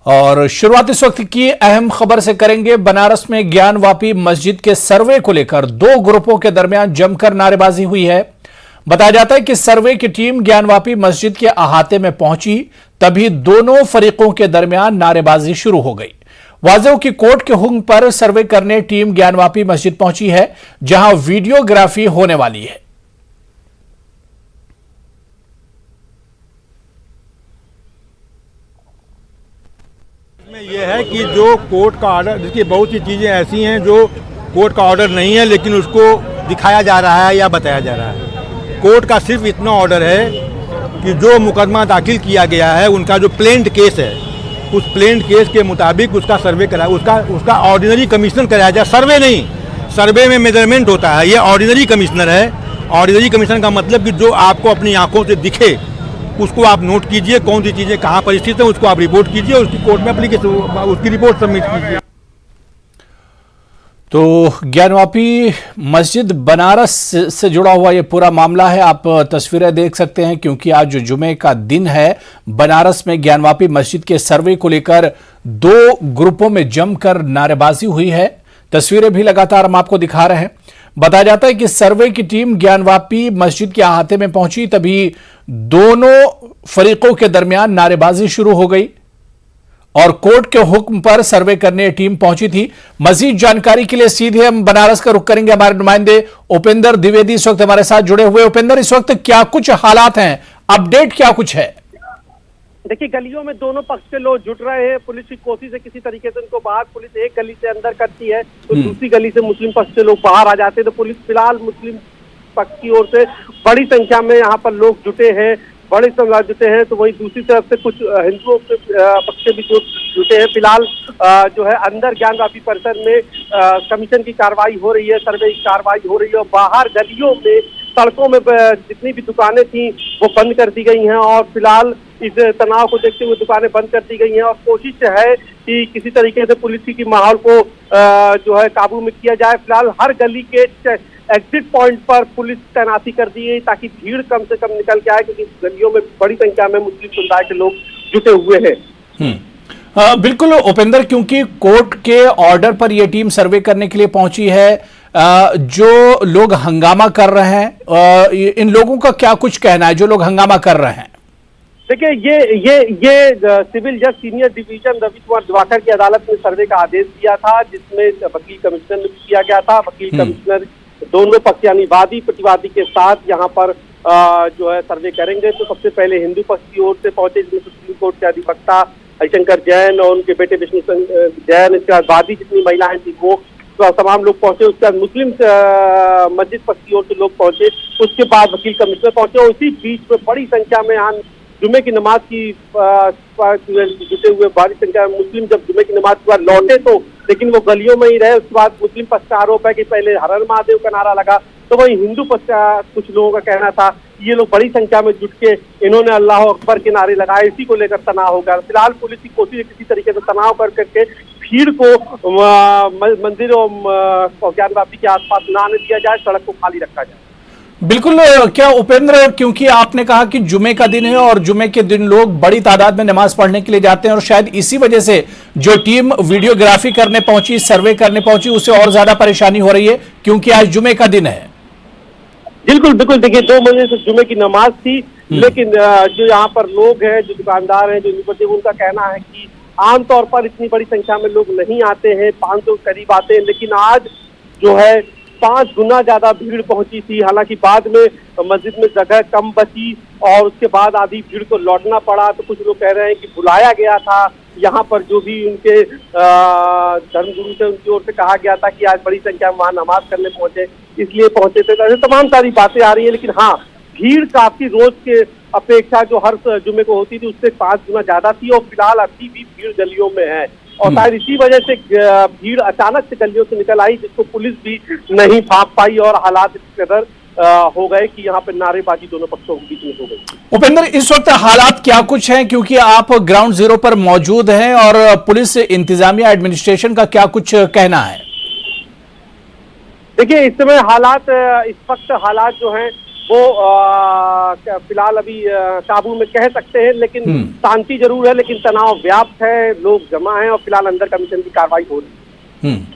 और शुरुआत इस वक्त की अहम खबर से करेंगे। बनारस में ज्ञानवापी मस्जिद के सर्वे को लेकर दो ग्रुपों के दरमियान जमकर नारेबाजी हुई है। बताया जाता है कि सर्वे की टीम ज्ञानवापी मस्जिद के अहाते में पहुंची, तभी दोनों फरीकों के दरमियान नारेबाजी शुरू हो गई। वाज़ेह हो कि कोर्ट के हुक्म पर सर्वे करने टीम ज्ञानवापी मस्जिद पहुंची है, जहां वीडियोग्राफी होने वाली है। में यह है कि जो कोर्ट का ऑर्डर, देखिए बहुत सी चीज़ें ऐसी हैं जो कोर्ट का ऑर्डर नहीं है लेकिन उसको दिखाया जा रहा है या बताया जा रहा है। कोर्ट का सिर्फ इतना ऑर्डर है कि जो मुकदमा दाखिल किया गया है, उनका जो प्लेन्ड केस है, उस प्लेन्ड केस के मुताबिक उसका सर्वे करा, उसका ऑर्डिनरी कमिश्नर कराया जाए। सर्वे नहीं, सर्वे में मेजरमेंट होता है, ये ऑर्डिनरी कमिश्नर है। ऑर्डिनरी कमिश्नर का मतलब कि जो आपको अपनी आंखों से दिखे उसको आप नोट कीजिए, कौन सी चीज़ें कहाँ पर स्थित है उसको आप रिपोर्ट कीजिए, उसकी कोर्ट में एप्लीकेशन, उसकी रिपोर्ट सबमिट कीजिए। तो ज्ञानवापी मस्जिद बनारस से जुड़ा हुआ ये पूरा मामला है। आप तस्वीरें देख सकते हैं, क्योंकि आज जो जुमे का दिन है, बनारस में ज्ञानवापी मस्जिद के सर्वे को लेकर दो ग्रुपों में जमकर नारेबाजी हुई है। तस्वीरें भी लगातार हम आपको दिखा रहे हैं। बताया जाता है कि सर्वे की टीम ज्ञानवापी मस्जिद के अहाते में पहुंची, तभी दोनों फरीकों के दरमियान नारेबाजी शुरू हो गई और कोर्ट के हुक्म पर सर्वे करने टीम पहुंची थी। मजीद जानकारी के लिए सीधे हम बनारस का रुख करेंगे। हमारे नुमाइंदे उपेंद्र द्विवेदी इस वक्त हमारे साथ जुड़े हुए। उपेंद्र, इस वक्त क्या कुछ हालात हैं, अपडेट क्या कुछ है? देखिए, गलियों में दोनों पक्ष के लोग जुट रहे हैं। पुलिस की कोशिश है किसी तरीके से उनको बाहर, पुलिस एक गली से अंदर करती है तो दूसरी गली से मुस्लिम पक्ष के लोग बाहर आ जाते हैं। तो पुलिस फिलहाल मुस्लिम पक्ष की ओर से बड़ी संख्या में यहाँ पर लोग जुटे हैं, बड़ी संख्या जुटे हैं। तो वही दूसरी तरफ से कुछ हिंदुओं के पक्ष से भी जुटे हैं। फिलहाल जो है अंदर ज्ञानवापी परिसर में कमीशन की कार्रवाई हो रही है, सर्वे की कार्रवाई हो रही है और बाहर गलियों में, सड़कों में जितनी भी दुकानें थी वो बंद कर दी गई हैं और फिलहाल इस तनाव को देखते हुए दुकानें बंद कर दी गई हैं और कोशिश है कि किसी तरीके से पुलिस की माहौल को जो है काबू में किया जाए। फिलहाल हर गली के एग्जिट पॉइंट पर पुलिस तैनाती कर दी है ताकि भीड़ कम से कम निकल के आए, क्योंकि गलियों में बड़ी संख्या में मुस्लिम समुदाय के लोग जुटे हुए हैं। बिल्कुल उपेंद्र, क्योंकि कोर्ट के ऑर्डर पर यह टीम सर्वे करने के लिए पहुंची है। जो लोग हंगामा कर रहे हैं, इन लोगों का क्या कुछ कहना है, जो लोग हंगामा कर रहे हैं? देखिए, ये सिविल जज सीनियर डिवीजन रवि कुमार दिवाकर की अदालत ने सर्वे का आदेश दिया था, जिसमें वकील कमिश्नर ने किया गया था। वकील कमिश्नर दोनों पक्ष यानी वादी प्रतिवादी के साथ यहाँ पर जो है सर्वे करेंगे। तो सबसे पहले हिंदू पक्ष की ओर से पहुंचे, जिसमें सुप्रीम कोर्ट के अधिवक्ता हरिशंकर जैन और उनके बेटे विष्णु जैन, इसके बाद वादी जितनी महिलाएं थी वो तमाम लोग पहुंचे। उसके बाद मुस्लिम मस्जिद पक्ष की ओर से लोग पहुंचे, उसके बाद वकील कमिश्नर पहुंचे और उसी बीच में बड़ी संख्या में यहाँ जुमे की नमाज की जुटे हुए भारी संख्या में मुस्लिम जब जुमे की नमाज के बाद लौटे तो लेकिन वो गलियों में ही रहे। उसके बाद मुस्लिम पक्ष का आरोप है कि पहले हर हर महादेव का नारा लगा, तो वही हिंदू पक्ष का कुछ लोगों का कहना था ये लोग बड़ी संख्या में जुट के इन्होंने अल्लाह अकबर के नारे लगाए, इसी को लेकर तनाव हो गया। फिलहाल पुलिस की कोशिश है किसी तरीके से तनाव करके भीड़ को मंदिर और ज्ञानवापी के आसपास न आने दिया जाए, सड़क को खाली रखा जाए। बिल्कुल। क्या उपेंद्र, क्योंकि आपने कहा कि जुमे का दिन है और जुमे के दिन लोग बड़ी तादाद में नमाज पढ़ने के लिए जाते हैं और शायद इसी वजह से जो टीम वीडियोग्राफी करने पहुंची, सर्वे करने पहुंची, उसे और ज्यादा परेशानी हो रही है क्योंकि आज जुमे का दिन है। बिल्कुल बिल्कुल। देखिए, 2 बजे से जुमे की नमाज थी, लेकिन जो यहाँ पर लोग हैं, जो दुकानदार हैं, जो उनका कहना है कि आमतौर पर इतनी बड़ी संख्या में लोग नहीं आते हैं, 500 के करीब आते हैं, लेकिन आज जो है 5 गुना ज्यादा भीड़ पहुंची थी। हालांकि बाद में मस्जिद में जगह कम बची और उसके बाद आधी भीड़ को लौटना पड़ा। तो कुछ लोग कह रहे हैं कि बुलाया गया था यहाँ पर, जो भी उनके धर्मगुरु थे उनकी ओर से कहा गया था कि आज बड़ी संख्या में वहाँ नमाज करने पहुंचे, इसलिए पहुंचे थे। तो तमाम सारी बातें आ रही है, लेकिन हाँ, भीड़ काफी रोज के अपेक्षा जो हर जुमे को होती थी उससे 5 गुना ज्यादा थी और फिलहाल अभी भी भीड़ गलियों में है और शायद इसी वजह से भीड़ अचानक से गलियों से निकल आई, जिसको पुलिस भी नहीं भांप पाई और हालात इस कदर हो गए कि यहाँ पे नारेबाजी दोनों पक्षों के बीच में हो गई। उपेंद्र, इस वक्त हालात क्या कुछ हैं, क्योंकि आप ग्राउंड जीरो पर मौजूद हैं, और पुलिस, इंतजामिया, एडमिनिस्ट्रेशन का क्या कुछ कहना है? देखिए, इस समय हालात, इस वक्त हालात जो हैं वो फिलहाल अभी काबू में कह सकते हैं, लेकिन शांति जरूर है, लेकिन तनाव व्याप्त है, लोग जमा हैं और फिलहाल अंदर कमीशन की कार्रवाई हो रही है।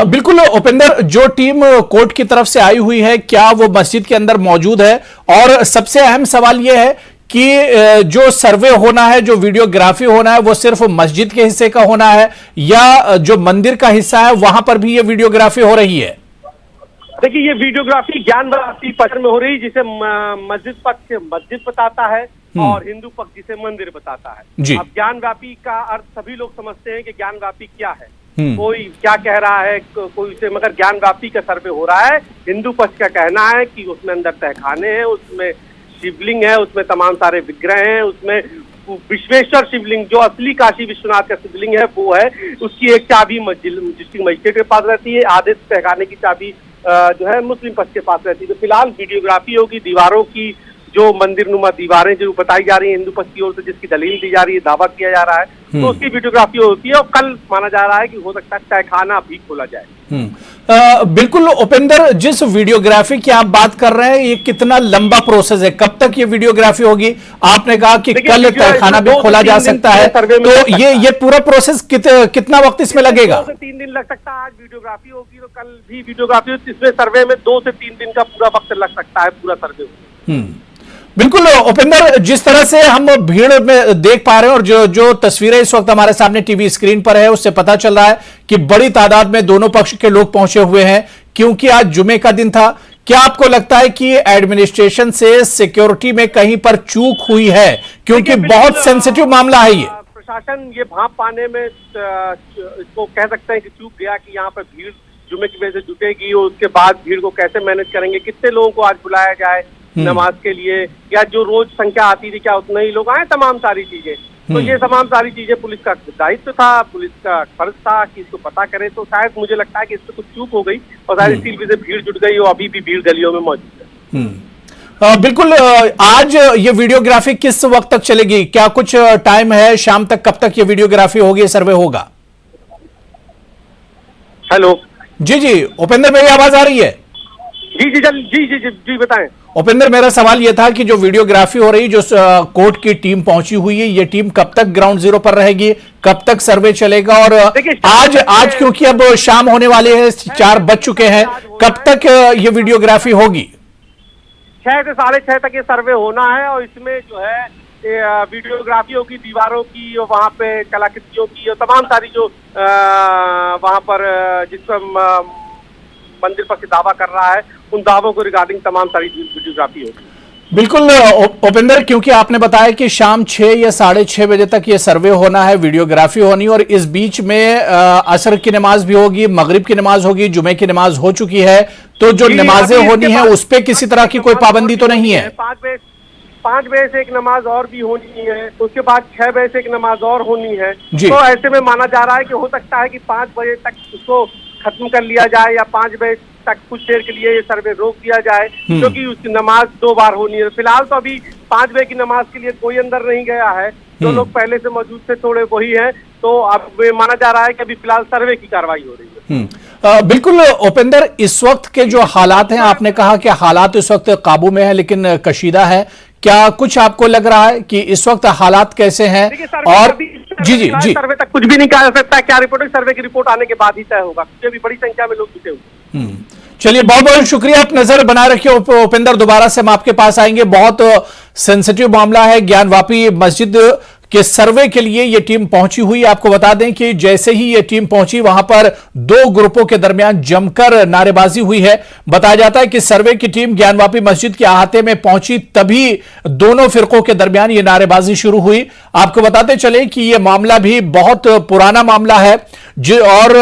बिल्कुल उपेंद्र, जो टीम कोर्ट की तरफ से आई हुई है क्या वो मस्जिद के अंदर मौजूद है? और सबसे अहम सवाल यह है कि जो सर्वे होना है, जो वीडियोग्राफी होना है, वो सिर्फ मस्जिद के हिस्से का होना है या जो मंदिर का हिस्सा है वहां पर भी ये वीडियोग्राफी हो रही है? देखिए, ये वीडियोग्राफी ज्ञानवापी पथ में हो रही है, जिसे मस्जिद पक्ष मस्जिद बताता है और हिंदू पक्ष जिसे मंदिर बताता है। अब ज्ञानव्यापी का अर्थ सभी लोग समझते हैं कि ज्ञानव्यापी क्या है, कोई क्या कह रहा है, कोई उसे, मगर ज्ञानव्यापी का सर्वे हो रहा है। हिंदू पक्ष का कहना है कि उसमें अंदर तहखाने हैं, उसमें शिवलिंग है, उसमें तमाम सारे विग्रह हैं, उसमें विश्वेश्वर शिवलिंग जो असली काशी विश्वनाथ का शिवलिंग है वो है, उसकी एक चाबी डिस्ट्रिक्ट मजिस्ट्रेट के पास रहती है, आधे तहखाने की चाबी जो है मुस्लिम पक्ष के पास रहती है। तो फिलहाल वीडियोग्राफी होगी, दीवारों की जो मंदिर नुमा दीवारें जो बताई जा रही है हिंदू पक्ष की ओर से, जिसकी दलील दी जा रही है, दावा किया जा रहा है, तो उसकी वीडियोग्राफी होती है और कल माना जा रहा है कि हो सकता है तहखाना भी खोला जाए। बिल्कुल उपेंद्र, जिस वीडियोग्राफी की आप बात कर रहे हैं ये कितना लंबा प्रोसेस है, कब तक ये वीडियोग्राफी होगी? आपने कहा कि कल तहखाना भी खोला जा सकता है, तो ये पूरा प्रोसेस कितना वक्त इसमें लगेगा? 2 से 3 दिन लग सकता है। आज वीडियोग्राफी होगी तो कल भी वीडियोग्राफी होगी, इसमें सर्वे में 2 से 3 दिन का पूरा वक्त लग सकता है, पूरा सर्वे। बिल्कुल उपेंद्र, जिस तरह से हम भीड़ में देख पा रहे हैं और जो तस्वीरें इस वक्त हमारे सामने टीवी स्क्रीन पर है, उससे पता चल रहा है कि बड़ी तादाद में दोनों पक्ष के लोग पहुंचे हुए हैं, क्योंकि आज जुमे का दिन था। क्या आपको लगता है कि एडमिनिस्ट्रेशन से सिक्योरिटी में कहीं पर चूक हुई है, क्योंकि बहुत सेंसिटिव मामला है ये? प्रशासन ये भांप पाने में इसको कह सकते हैं कि चूक गया कि यहाँ पर भीड़ जुमे की वजह से जुटेगी और उसके बाद भीड़ को कैसे मैनेज करेंगे, कितने लोगों को आज बुलाया जाए नमाज के लिए, या जो रोज संख्या आती थी क्या उतने ही लोग आए, तमाम सारी चीजें। तो ये तमाम सारी चीजें पुलिस का दायित्व था, पुलिस का फर्ज था कि इसको पता करे। तो शायद मुझे लगता है कि इससे कुछ चूक हो गई और शायद इसी वजह से भीड़ जुट गई और अभी भी भीड़ गलियों में मौजूद है। बिल्कुल, आज ये वीडियोग्राफी किस वक्त तक चलेगी? क्या कुछ टाइम है शाम तक? कब तक ये वीडियोग्राफी होगी, सर्वे होगा? हेलो, जी उपेंद्र, मेरी आवाज आ रही है? जी बताएं। उपेंद्र, मेरा सवाल यह था कि जो वीडियोग्राफी हो रही, जो कोर्ट की टीम पहुंची हुई है, ये टीम कब तक ग्राउंड जीरो पर रहेगी, कब तक सर्वे चलेगा? और आज क्योंकि अब शाम होने वाले हैं, 4 बज चुके हैं, कब तक ये वीडियोग्राफी होगी? 6 से 6:30 तक ये सर्वे होना है और इसमें जो है वीडियोग्राफी होगी, दीवारों की और वहाँ पे कलाकृतियों की और तमाम सारी जो वहाँ पर जिस पर मंदिर पर दावा कर रहा है उन दावों को रिगार्डिंग तमाम सारी वीडियोग्राफी होगी। बिल्कुल उपेंद्र, क्योंकि आपने बताया कि शाम 6 या 6:30 बजे तक ये सर्वे होना है, वीडियोग्राफी होनी, और इस बीच में असर की नमाज भी होगी, मगरिब की नमाज होगी, जुमे की नमाज हो चुकी है, तो जो नमाजें होनी है उस पर किसी तरह की कोई पाबंदी तो नहीं है? 5 बजे से एक नमाज और भी होनी है, उसके बाद 6 बजे से एक नमाज और होनी है। जी। तो ऐसे में माना जा रहा है कि हो सकता है कि 5 बजे तक उसको खत्म कर लिया जाए या 5 बजे तक कुछ देर के लिए ये सर्वे रोक दिया जाए, क्योंकि उसकी नमाज 2 बार होनी है। फिलहाल तो अभी 5 बजे की नमाज के लिए कोई अंदर नहीं गया है, जो लोग पहले से मौजूद थे थोड़े वही हैं। तो अब माना जा रहा है कि अभी फिलहाल सर्वे की कार्रवाई हो रही है। बिल्कुल उपेंद्र, इस वक्त के जो हालात हैं, आपने कहा कि हालात इस वक्त काबू में है लेकिन कशीदा है, क्या कुछ आपको लग रहा है कि इस वक्त हालात कैसे हैं? और जी सर्वे तक कुछ भी नहीं कहा जा सकता, क्या रिपोर्ट, सर्वे की रिपोर्ट आने के बाद ही तय होगा, क्योंकि अभी बड़ी संख्या में लोग जुटे हुए। चलिए, बहुत बहुत शुक्रिया, आप नजर बनाए रखिए उपेंद्र, दोबारा से हम आपके पास आएंगे। बहुत सेंसिटिव मामला है, ज्ञानवापी मस्जिद के सर्वे के लिए यह टीम पहुंची हुई। आपको बता दें कि जैसे ही यह टीम पहुंची वहां पर 2 ग्रुपों के दरमियान जमकर नारेबाजी हुई है। बताया जाता है कि सर्वे की टीम ज्ञानवापी मस्जिद के अहाते में पहुंची, तभी दोनों फिरकों के दरमियान यह नारेबाजी शुरू हुई। आपको बताते चले कि यह मामला भी बहुत पुराना मामला है और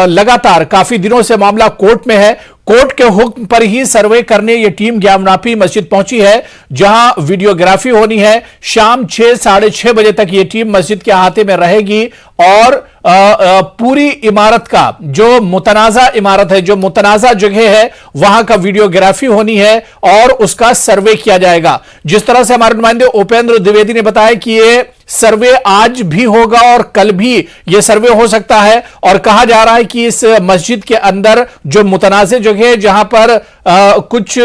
लगातार काफी दिनों से मामला कोर्ट में है। कोर्ट के हुक्म पर ही सर्वे करने ये टीम ज्ञानवापी मस्जिद पहुंची है, जहां वीडियोग्राफी होनी है। शाम 6 साढ़े 6 बजे तक ये टीम मस्जिद के अहाते में रहेगी और पूरी इमारत का जो मुतनाजा इमारत है, जो मुतनाजा जगह है, वहां का वीडियोग्राफी होनी है और उसका सर्वे किया जाएगा। जिस तरह से हमारे नुमाइंदे उपेंद्र द्विवेदी ने बताया कि ये सर्वे आज भी होगा और कल भी यह सर्वे हो सकता है, और कहा जा रहा है कि इस मस्जिद के अंदर जो मुतनाज़े जगह है, जहां पर कुछ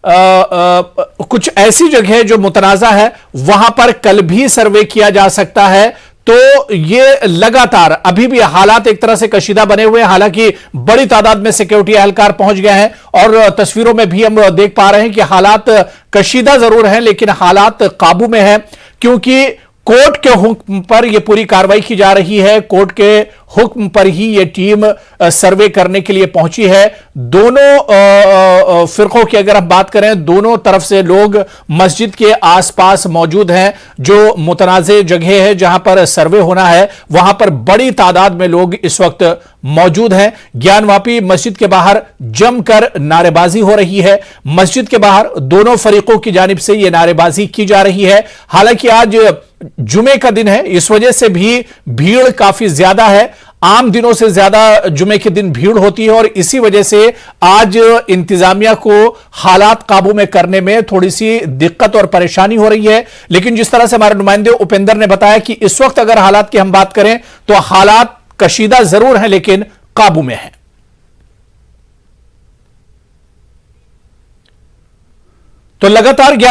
कुछ ऐसी जगह जो मुतनाजा है वहां पर कल भी सर्वे किया जा सकता है। तो ये लगातार अभी भी हालात एक तरह से कशीदा बने हुए हैं। हालांकि बड़ी तादाद में सिक्योरिटी एहलकार पहुंच गए हैं और तस्वीरों में भी हम देख पा रहे हैं कि हालात कशीदा जरूर हैं लेकिन हालात काबू में हैं, क्योंकि कोर्ट के हुक्म पर यह पूरी कार्रवाई की जा रही है। कोर्ट के हुक्म पर ही यह टीम सर्वे करने के लिए पहुंची है। दोनों फिरकों की अगर हम बात करें, दोनों तरफ से लोग मस्जिद के आसपास मौजूद हैं। जो मुतनाज़े जगह है जहां पर सर्वे होना है वहां पर बड़ी तादाद में लोग इस वक्त मौजूद हैं। ज्ञानवापी मस्जिद के बाहर जमकर नारेबाजी हो रही है। मस्जिद के बाहर दोनों फरीकों की जानिब से यह नारेबाजी की जा रही है। हालांकि आज जुमे का दिन है, इस वजह से भी भीड़ काफी ज्यादा है। आम दिनों से ज्यादा जुमे के दिन भीड़ होती है और इसी वजह से आज इंतजामिया को हालात काबू में करने में थोड़ी सी दिक्कत और परेशानी हो रही है। लेकिन जिस तरह से हमारे नुमाइंदे उपेंद्र ने बताया कि इस वक्त अगर हालात की हम बात करें तो हालात कशीदा जरूर हैं लेकिन काबू में हैं। तो लगातार ज्ञान